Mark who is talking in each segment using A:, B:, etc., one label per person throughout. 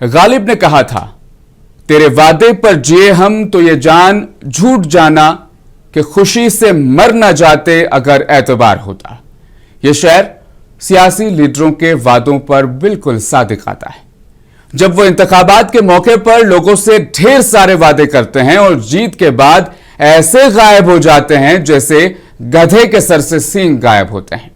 A: गालिब ने कहा था, तेरे वादे पर जिए हम तो ये जान झूठ जाना कि खुशी से मर न जाते अगर एतबार होता। यह शेर सियासी लीडरों के वादों पर बिल्कुल सादिक आता है। जब वो इंतखाबात के मौके पर लोगों से ढेर सारे वादे करते हैं और जीत के बाद ऐसे गायब हो जाते हैं जैसे गधे के सर से सींग गायब होते हैं।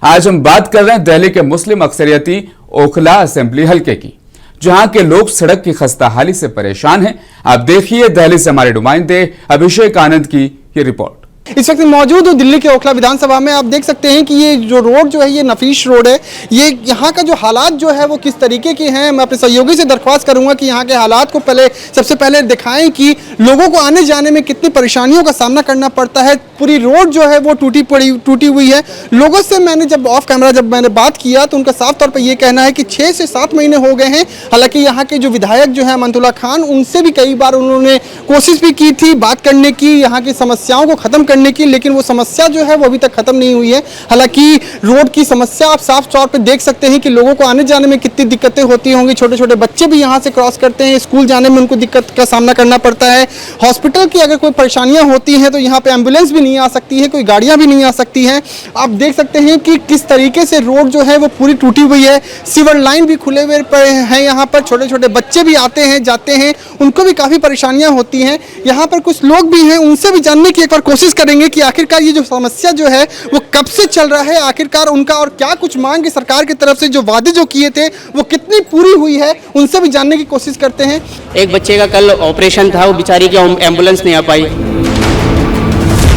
A: आज हम बात कर रहे हैं दिल्ली के मुस्लिम अक्सरियती ओखला असेंबली हलके की, जहां के लोग सड़क की खस्ताहाली से परेशान हैं। आप देखिए दिल्ली से हमारे नुमाइंदे अभिषेक आनंद की ये रिपोर्ट।
B: इस वक्त मौजूद हूँ दिल्ली के ओखला विधानसभा में। आप देख सकते हैं कि ये जो रोड जो है ये नफीस रोड है। ये यहाँ का जो हालात जो है वो किस तरीके के हैं, मैं अपने सहयोगी से दरख्वास्त करूंगा कि यहाँ के हालात को सबसे पहले दिखाएं कि लोगों को आने जाने में कितनी परेशानियों का सामना करना पड़ता है। पूरी रोड जो है वो टूटी हुई है। लोगों से मैंने जब ऑफ कैमरा बात किया तो उनका साफ तौर पर यह कहना है कि 6 से 7 महीने हो गए हैं। हालांकि यहाँ के जो विधायक जो है अमनतुल्ला खान, उनसे भी कई बार उन्होंने कोशिश भी की थी बात करने की, यहाँ की समस्याओं को खत्म करने की, लेकिन वो समस्या जो है वो अभी तक खत्म नहीं हुई है। हालांकि रोड की समस्या आप साफ तौर पे देख सकते हैं कि लोगों को आने जाने में कितनी दिक्कतें होती होंगी। छोटे छोटे बच्चे भी यहाँ से क्रॉस करते हैं, स्कूल जाने में उनको दिक्कत का सामना करना पड़ता है। हॉस्पिटल की अगर कोई परेशानियां होती हैं तो यहाँ पे एम्बुलेंस भी नहीं आ सकती है, कोई गाड़ियां भी नहीं आ सकती हैं। आप देख सकते हैं कि किस तरीके से रोड जो है वो पूरी टूटी हुई है। सीवर लाइन भी खुले हुए हैं। यहाँ पर छोटे छोटे बच्चे भी आते हैं जाते हैं, उनको भी काफ़ी परेशानियां होती हैं। यहाँ पर कुछ लोग भी हैं, उनसे भी जानने की एक बार कोशिश करेंगे कि आखिरकार ये जो समस्या जो है वो कब से चल रहा है, आखिरकार उनका और क्या कुछ मांग है सरकार की तरफ से, जो वादे जो किए थे वो कितनी पूरी हुई है, उनसे भी जानने की कोशिश करते हैं।
C: एक बच्चे का कल ऑपरेशन था, वो बेचारी की एम्बुलेंस नहीं आ पाई।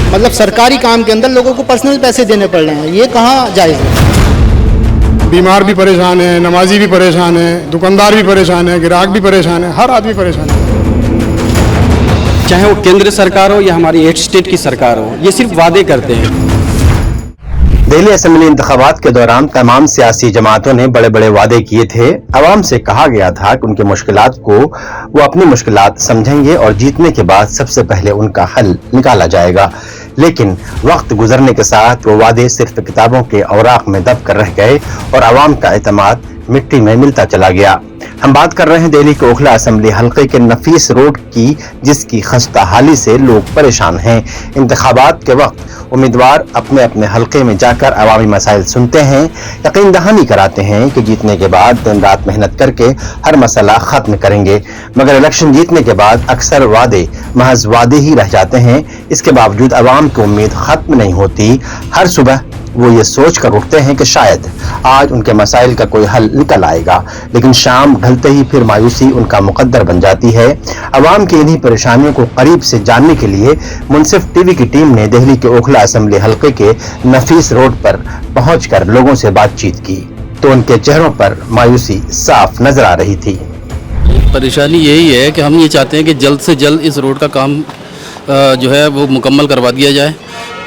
D: मतलब सरकारी काम के अंदर लोगों को पर्सनल पैसे देने पड़ रहे हैं, ये कहाँ जायज़ है?
E: बीमार भी परेशान है, नमाजी भी परेशान है, दुकानदार भी परेशान है, ग्राहक भी परेशान है, हर आदमी परेशान है।
F: चाहे वो केंद्र सरकार हो या हमारी 8 स्टेट की सरकार हो, ये सिर्फ वादे करते हैं।
G: दिल्ली असेंबली इंतखाबात के दौरान तमाम सियासी जमातों ने बड़े बड़े वादे किए थे। अवाम से कहा गया था कि उनकी मुश्किलात को वो अपनी मुश्किलात समझेंगे और जीतने के बाद सबसे पहले उनका हल निकाला जाएगा। लेकिन वक्त गुजरने के साथ वो वादे सिर्फ किताबों के औराक में दब कर रह गए और अवाम का एतमाद मिट्टी में मिलता चला गया। हम बात कर रहे हैं दिल्ली के ओखला असेंबली हलके के नफीस रोड की, जिसकी खस्ताहाली से लोग परेशान हैं। इंतखाबात के वक्त उम्मीदवार अपने अपने हलके में जाकर अवामी मसाइल सुनते हैं, यकीन दहानी कराते हैं कि जीतने के बाद दिन रात मेहनत करके हर मसला खत्म करेंगे, मगर इलेक्शन जीतने के बाद अक्सर वादे महज वादे ही रह जाते हैं। इसके बावजूद अवाम की उम्मीद खत्म नहीं होती। हर सुबह वो ये सोच कर उठते हैं कि शायद आज उनके मसाइल का कोई हल निकल आएगा, लेकिन शाम ढलते ही फिर मायूसी उनका मुकद्दर बन जाती है। अवाम की इन्हीं परेशानियों को करीब से जानने के लिए मुनसिफ टीवी की टीम ने दिल्ली के ओखला असेंबली हलके के नफीस रोड पर पहुंचकर लोगों से बातचीत की तो उनके चेहरों पर मायूसी साफ नजर आ रही थी।
H: परेशानी यही है कि हम ये चाहते हैं कि जल्द से जल्द इस रोड का काम जो है वो मुकम्मल करवा दिया जाए,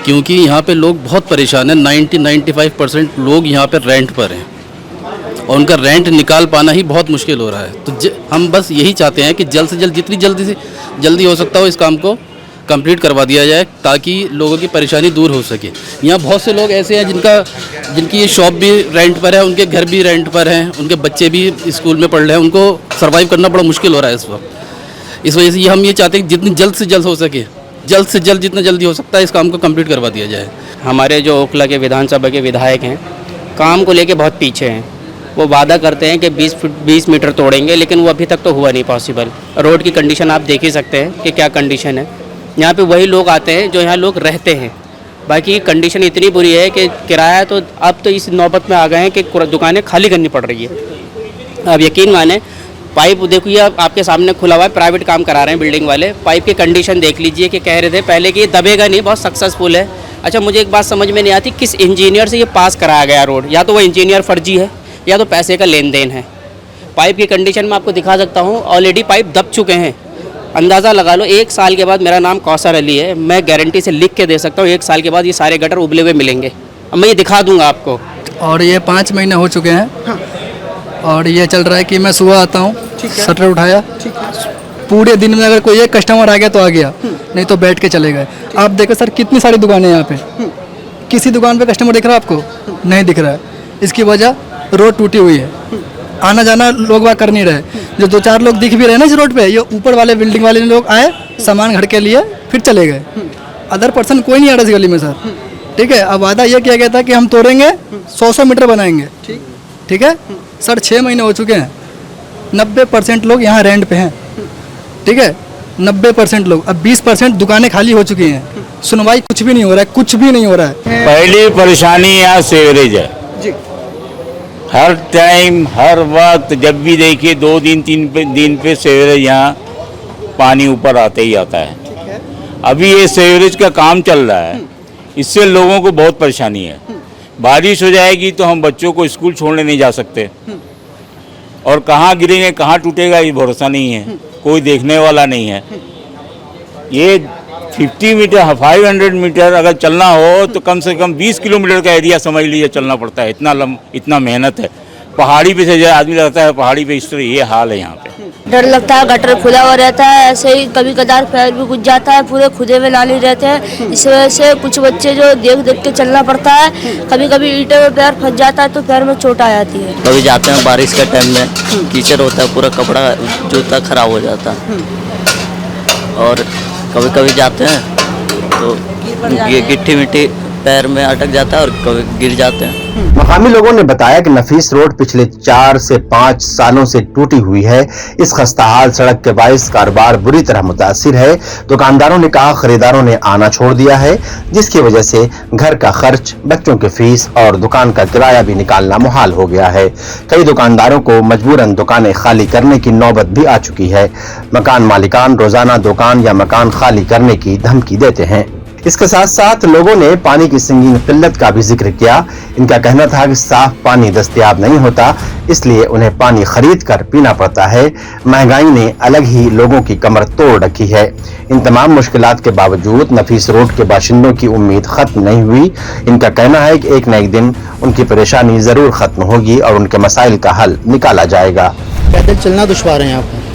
H: क्योंकि यहाँ पे लोग बहुत परेशान हैं। 90-95% लोग यहाँ पे रेंट पर हैं और उनका रेंट निकाल पाना ही बहुत मुश्किल हो रहा है। तो हम बस यही चाहते हैं कि जल्द से जल्द जितनी जल्दी हो सकता हो इस काम को कंप्लीट करवा दिया जाए, ताकि लोगों की परेशानी दूर हो सके। यहाँ बहुत से लोग ऐसे हैं जिनकी ये शॉप भी रेंट पर है, उनके घर भी रेंट पर हैं, उनके बच्चे भी स्कूल में पढ़ रहे हैं, उनको सर्वाइव करना बड़ा मुश्किल हो रहा है इस वक्त। इस वजह से हम ये चाहते हैं कि जितनी जल्द से जल्द हो सके, जल्द से जल्द जितना जल्दी हो सकता है इस काम को कंप्लीट करवा दिया जाए।
C: हमारे जो ओखला के विधानसभा के विधायक हैं, काम को लेके बहुत पीछे हैं। वो वादा करते हैं कि 20 मीटर तोड़ेंगे, लेकिन वो अभी तक तो हुआ नहीं पॉसिबल। रोड की कंडीशन आप देख ही सकते हैं कि क्या कंडीशन है। यहाँ पे वही लोग आते हैं जो यहाँ लोग रहते हैं, बाकी कंडीशन इतनी बुरी है कि किराया तो अब तो इस नौबत में आ गए हैं कि दुकानें खाली करनी पड़ रही है। अब यकीन माने, पाइप देखिए आपके सामने खुला हुआ है, प्राइवेट काम करा रहे हैं बिल्डिंग वाले। पाइप की कंडीशन देख लीजिए कि कह रहे थे पहले कि ये दबेगा नहीं, बहुत सक्सेसफुल है। अच्छा, मुझे एक बात समझ में नहीं आती, किस इंजीनियर से ये पास कराया गया रोड? या तो वो इंजीनियर फर्जी है या तो पैसे का लेन देन है। पाइप की कंडीशन मैं आपको दिखा सकता हूँ, ऑलरेडी पाइप दब चुके हैं। अंदाज़ा लगा लो, 1 साल के बाद, मेरा नाम कौसर अली है, मैं गारंटी से लिख के दे सकता हूँ 1 साल के बाद ये सारे गटर उबले हुए मिलेंगे। अब मैं ये दिखा दूँगा आपको।
I: और ये 5 महीने हो चुके हैं। हाँ। और ये चल रहा है कि मैं सुबह आता हूँ, शटर उठाया, पूरे दिन में अगर कोई एक कस्टमर आ गया तो आ गया, नहीं तो बैठ के चले गए। आप देखो सर, कितनी सारी दुकानें हैं यहाँ पे, किसी दुकान पे कस्टमर दिख रहा है आपको? नहीं दिख रहा है। इसकी वजह रोड टूटी हुई है। आना जाना लोग वहाँ कर नहीं रहे। जो 2-4 लोग दिख भी रहे ना इस रोड पे, ये ऊपर वाले बिल्डिंग वाले लोग आए, सामान घर के लिए फिर चले गए। अदर पर्सन कोई नहीं आ रहा इस गली में सर। ठीक है, अब वादा ये किया गया था कि हम तोड़ेंगे, 100 मीटर बनाएंगे। ठीक है सर, 6 महीने हो चुके हैं, 90% लोग यहाँ रेंट पे हैं। ठीक है, 90% लोग, अब 20% दुकानें खाली हो चुकी हैं। सुनवाई कुछ भी नहीं हो रहा है, कुछ भी नहीं हो रहा है।
J: पहली परेशानी यहाँ सीवरेज है
B: जी।
J: हर टाइम हर वक्त जब भी देखिए 2 दिन 3 दिन पे सीवरेज यहाँ पानी ऊपर आते ही आता है। अभी ये सीवरेज का काम चल रहा है, इससे लोगों को बहुत परेशानी है। बारिश हो जाएगी तो हम बच्चों को स्कूल छोड़ने नहीं जा सकते, और कहाँ गिरेंगे कहाँ टूटेगा ये भरोसा नहीं है, कोई देखने वाला नहीं है। ये 50 मीटर 500 मीटर अगर चलना हो तो कम से कम 20 किलोमीटर का एरिया समझ लीजिए चलना पड़ता है। इतना मेहनत है। पहाड़ी पे से जो आदमी रहता है, पहाड़ी पे इस तरह ये हाल है यहाँ पे।
K: डर लगता है, गटर खुला हुआ रहता है, ऐसे ही कभी कदार पैर भी घुस जाता है, पूरे खुदे में नाली रहते हैं। इस वजह से कुछ बच्चे जो देख देख के चलना पड़ता है, कभी कभी ईंटों में पैर फंस जाता है तो पैर में चोट आ जाती है।
C: कभी जाते हैं बारिश के टाइम में, कीचड़ होता है, पूरा कपड़ा जूता खराब हो जाता है। और कभी कभी जाते हैं तो ये गिट्टी मिट्टी पैर में अटक जाता है और कभी गिर जाते हैं।
G: मकामी लोगों ने बताया कि नफीस रोड पिछले 4 से 5 सालों से टूटी हुई है। इस खस्ताहाल सड़क के बाइस कारोबार बुरी तरह मुतासिर है। दुकानदारों ने कहा खरीदारों ने आना छोड़ दिया है, जिसकी वजह से घर का खर्च, बच्चों की फीस और दुकान का किराया भी निकालना मुहाल हो गया है। कई दुकानदारों को मजबूरन दुकानें खाली करने की नौबत भी आ चुकी है। मकान मालिकान रोजाना दुकान या मकान खाली करने की धमकी देते हैं। इसके साथ साथ लोगों ने पानी की संगीन किल्लत का भी जिक्र किया। इनका कहना था कि साफ पानी दस्तयाब नहीं होता, इसलिए उन्हें पानी खरीद कर पीना पड़ता है। महंगाई ने अलग ही लोगों की कमर तोड़ रखी है। इन तमाम मुश्किलात के बावजूद नफीस रोड के बाशिंदों की उम्मीद खत्म नहीं हुई। इनका कहना है कि एक न एक दिन उनकी परेशानी जरूर खत्म होगी और उनके मसाइल का हल निकाला जाएगा।
D: पैदल चलना दुश्वार है यहाँ पर,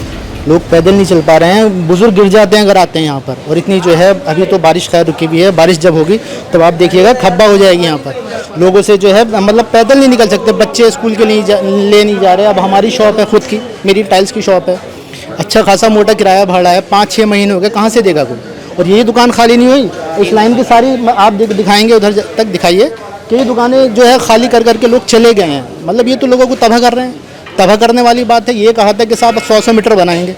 D: लोग पैदल नहीं चल पा रहे हैं, बुजुर्ग गिर जाते हैं अगर आते हैं यहाँ पर। और इतनी जो है, अभी तो बारिश खैर रुकी भी है, बारिश जब होगी तब आप देखिएगा खब्बा हो जाएगी यहाँ पर। लोगों से जो है मतलब पैदल नहीं निकल सकते, बच्चे स्कूल के ले नहीं जा रहे। अब हमारी शॉप है खुद की, मेरी टाइल्स की शॉप है, अच्छा खासा मोटा किराया भाड़ा है, 5-6 महीने हो गए, कहाँ से देगा कोई। और यही दुकान खाली नहीं हुई, इस लाइन की सारी आप दिखाएंगे, उधर तक दिखाइए कि ये दुकानें जो है खाली कर करके लोग चले गए हैं। मतलब ये तो लोगों को तबाह कर रहे हैं। तबाह करने वाली बात है। ये कहा था कि साहब 100 मीटर बनाएंगे,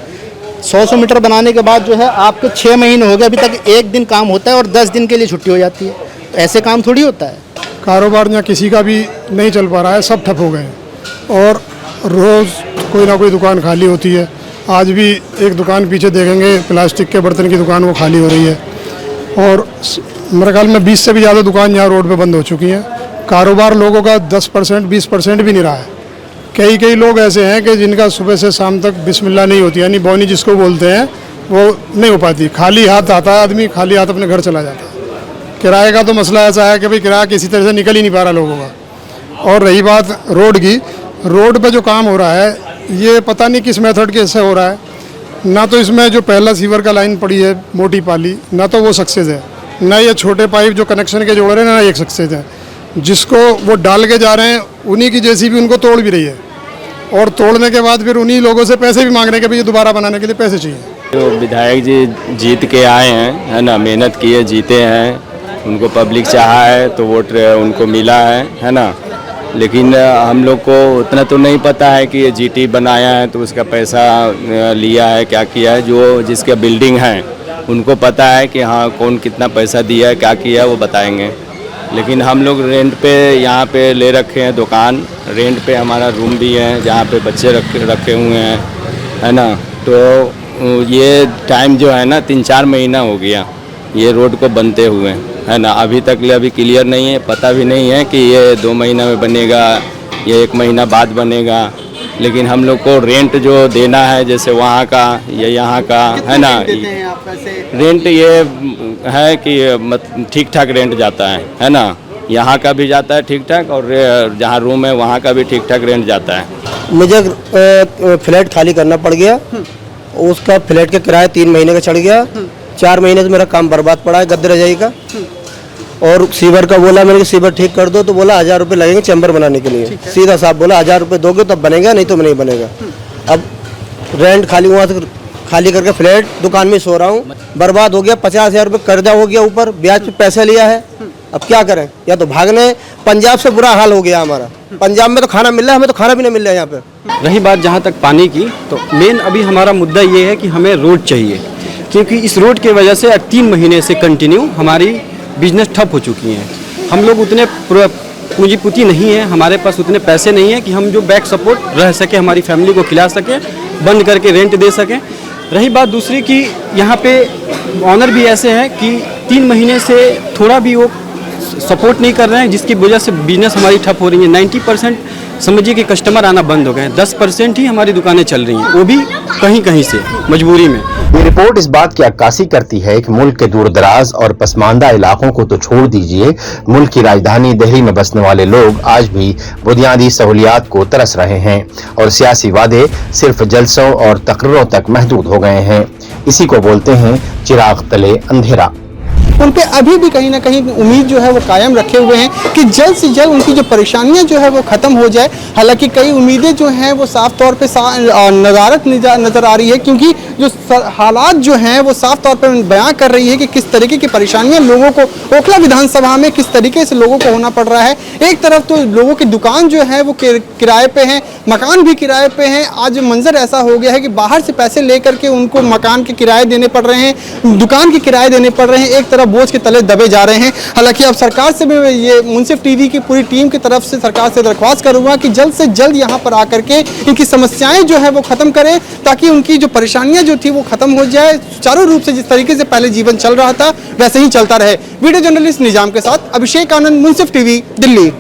D: 100 मीटर बनाने के बाद जो है आपके 6 महीने हो गए, अभी तक 1 दिन काम होता है और 10 दिन के लिए छुट्टी हो जाती है। ऐसे काम थोड़ी होता है।
E: कारोबार यहाँ किसी का भी नहीं चल पा रहा है, सब ठप हो गए हैं और रोज़ कोई ना कोई दुकान खाली होती है। आज भी एक दुकान पीछे देखेंगे, प्लास्टिक के बर्तन की दुकान, वो खाली हो रही है। और मेरे ख्याल में 20 से भी ज़्यादा दुकान यहाँ रोड पे बंद हो चुकी हैं। कारोबार लोगों का 10% 20% भी नहीं रहा है। कई लोग ऐसे हैं कि जिनका सुबह से शाम तक बिस्मिल्लाह नहीं होती, यानी बौनी जिसको बोलते हैं, वो नहीं हो पाती। खाली हाथ आता है आदमी, खाली हाथ अपने घर चला जाता है। किराए का तो मसला ऐसा है कि भाई किराया किसी तरह से निकल ही नहीं पा रहा लोगों का। और रही बात रोड की, रोड पे जो काम हो रहा है ये पता नहीं किस मेथड के से हो रहा है। ना तो इसमें जो पहला सीवर का लाइन पड़ी है मोटी पाली, ना तो वो सक्सेस है, ना ये छोटे पाइप जो कनेक्शन के जोड़ रहे हैं, ना एक सक्सेस है। जिसको वो डाल के जा रहे हैं उन्हीं की जेसीबी उनको तोड़ भी रही है, और तोड़ने के बाद फिर उन्हीं लोगों से पैसे भी मांग रहे हैं कि भाई दोबारा बनाने के लिए पैसे चाहिए।
J: जो विधायक जी जीत के आए हैं, है ना, मेहनत किए, जीते हैं, उनको पब्लिक चाहा है तो वोट उनको मिला है ना। लेकिन हम लोग को उतना तो नहीं पता है कि ये जीटी बनाया है तो उसका पैसा लिया है, क्या किया है। जो जिसका बिल्डिंग है उनको पता है कि हाँ कौन कितना पैसा दिया है, क्या किया है, वो बताएंगे। लेकिन हम लोग रेंट पे यहाँ पे ले रखे हैं दुकान, रेंट पे हमारा रूम भी है जहाँ पे बच्चे रखे हुए हैं, है ना। तो ये टाइम जो है ना 3-4 महीना हो गया ये रोड को बनते हुए, है ना। अभी तक अभी क्लियर नहीं है, पता भी नहीं है कि ये 2 महीना में बनेगा या 1 महीना बाद बनेगा। लेकिन हम लोग को रेंट जो देना है, जैसे वहाँ का या यहाँ का, है ना, रेंट ये है कि ठीक ठाक रेंट जाता है ना। यहाँ का भी जाता है ठीक ठाक, और जहाँ रूम है वहाँ का भी ठीक ठाक रेंट जाता है।
L: मुझे फ्लैट खाली करना पड़ गया, उसका फ्लैट का किराया 3 महीने का चढ़ गया। 4 महीने से मेरा काम बर्बाद पड़ा है गद्दे रजाई का। और सीवर का बोला मैंने कि सीवर ठीक कर दो, तो बोला 1000 रुपये लगेंगे चैम्बर बनाने के लिए। सीधा साहब बोला 1000 रुपये दोगे तब बनेगा, नहीं तो नहीं बनेगा। अब रेंट खाली वहाँ से खाली करके फ्लैट दुकान में सो रहा हूँ, बर्बाद हो गया। 50,000 रुपये कर्जा हो गया, ऊपर ब्याज पे पैसे लिया है। अब क्या करें, या तो भागने। पंजाब से बुरा हाल हो गया हमारा, पंजाब में तो खाना मिल रहा है, हमें तो खाना भी नहीं मिल रहा है यहाँ पे।
F: रही बात जहाँ तक पानी की, तो मेन अभी हमारा मुद्दा ये है कि हमें रोड चाहिए, क्योंकि इस रोड की वजह से 3 महीने से कंटिन्यू हमारी बिजनेस ठप हो चुकी हैं। हम लोग उतने पूंजीपति नहीं है, हमारे पास उतने पैसे नहीं है कि हम जो बैक सपोर्ट रह सके, हमारी फैमिली को खिला सकें, बंद करके रेंट दे सकें। रही बात दूसरी कि यहाँ पे ऑनर भी ऐसे हैं कि 3 महीने से थोड़ा भी वो सपोर्ट नहीं कर रहे हैं, जिसकी वजह से बिजनेस हमारी ठप हो रही है। 90% समझिए कि कस्टमर आना बंद हो गए हैं, 10% ही हमारी दुकानें चल रही हैं, वो भी कहीं कहीं से मजबूरी में।
G: ये रिपोर्ट इस बात की अक्कासी करती है कि मुल्क के दूर दराज और पसमानदा इलाकों को तो छोड़ दीजिए, मुल्क की राजधानी दिल्ली में बसने वाले लोग आज भी बुनियादी सहूलियात को तरस रहे हैं और सियासी वादे सिर्फ जलसों और तकरीरों तक महदूद हो गए हैं। इसी को बोलते हैं चिराग तले अंधेरा।
B: उन पे अभी भी कहीं ना कहीं उम्मीद जो है वो कायम रखे हुए हैं कि जल्द से जल्द उनकी जो परेशानियां जो है वो ख़त्म हो जाए। हालांकि कई उम्मीदें जो हैं वो साफ तौर पे नज़ारत नज़र आ रही है, क्योंकि जो हालात जो हैं वो साफ तौर पर बयां कर रही है कि किस तरीके की परेशानियां लोगों को ओखला विधानसभा में किस तरीके से लोगों को होना पड़ रहा है। एक तरफ तो लोगों की दुकान जो है वो किराए पे हैं, मकान भी किराए पे हैं। आज मंजर ऐसा हो गया है कि बाहर से पैसे लेकर के उनको मकान के किराए देने पड़ रहे हैं, दुकान के किराए देने पड़ रहे हैं, एक तरफ बोझ के तले दबे जा रहे हैं। हालांकि अब सरकार से मैं ये मुंसिफ टीवी की पूरी टीम की तरफ से सरकार से दरख्वास्त करूंगा कि जल्द से जल्द यहाँ पर आकर के इनकी समस्याएं जो है वो खत्म करें, ताकि उनकी जो परेशानियां जो थी वो खत्म हो जाए, सुचारू रूप से जिस तरीके से पहले जीवन चल रहा था वैसे ही चलता रहे। वीडियो जर्नलिस्ट निजाम के साथ अभिषेक आनंद, मुंसिफ टीवी, दिल्ली।